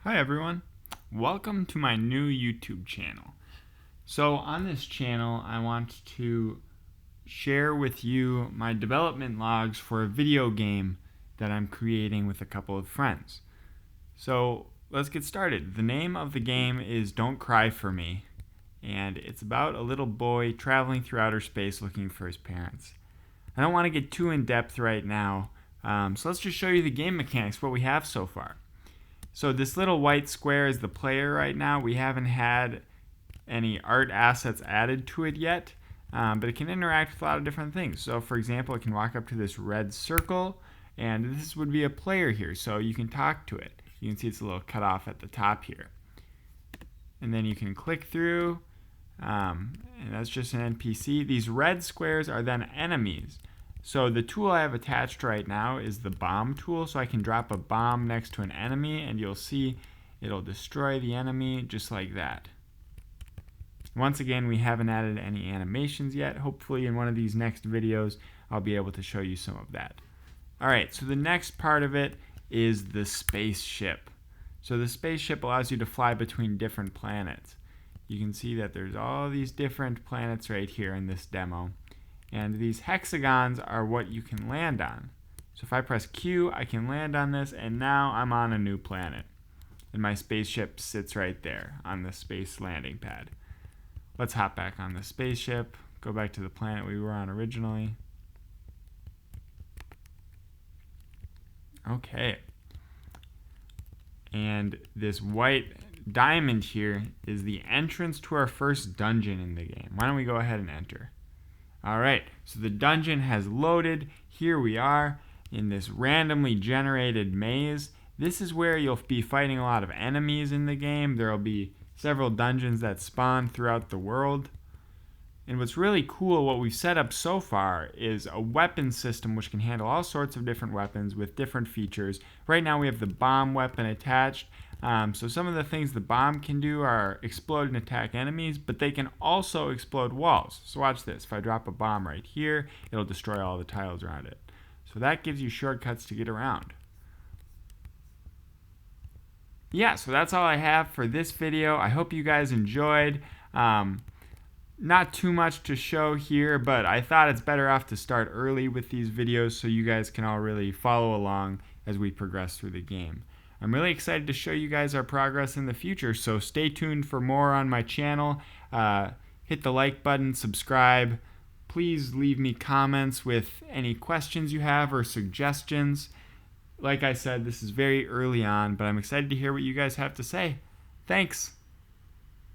Hi everyone, welcome to my new YouTube channel. So on this channel I want to share with you my development logs for a video game that I'm creating with a couple of friends. So let's get started. The name of the game is Don't Cry For Me, and it's about a little boy traveling through outer space looking for his parents. I don't want to get too in depth right now, so let's just show you the game mechanics, what we have so far. So this little white square is the player right now. We haven't had any art assets added to it yet, but it can interact with a lot of different things. So for example, it can walk up to this red circle, and this would be a player here, so you can talk to it. You can see it's a little cut off at the top here. And then you can click through, and that's just an NPC. These red squares are then enemies. So the tool I have attached right now is the bomb tool, so I can drop a bomb next to an enemy and you'll see it'll destroy the enemy just like that. Once again, we haven't added any animations yet. Hopefully in one of these next videos I'll be able to show you some of that. Alright, so the next part of it is the spaceship. So the spaceship allows you to fly between different planets. You can see that there's all these different planets right here in this demo. And these hexagons are what you can land on. So if I press Q, I can land on this, and now I'm on a new planet. And my spaceship sits right there on the space landing pad. Let's hop back on the spaceship, go back to the planet we were on originally. Okay. And this white diamond here is the entrance to our first dungeon in the game. Why don't we go ahead and enter? Alright, so the dungeon has loaded. Here we are in this randomly generated maze. This is where you'll be fighting a lot of enemies in the game. There will be several dungeons that spawn throughout the world. And what's really cool, what we've set up so far, is a weapon system which can handle all sorts of different weapons with different features. Right now we have the bomb weapon attached. So some of the things the bomb can do are explode and attack enemies, but they can also explode walls. So watch this. If I drop a bomb right here, it'll destroy all the tiles around it. So that gives you shortcuts to get around. Yeah, so that's all I have for this video. I hope you guys enjoyed. Not too much to show here, but I thought it's better off to start early with these videos so you guys can all really follow along as we progress through the game. I'm really excited to show you guys our progress in the future, so stay tuned for more on my channel. Hit the like button, subscribe. Please leave me comments with any questions you have or suggestions. Like I said, this is very early on, but I'm excited to hear what you guys have to say. Thanks!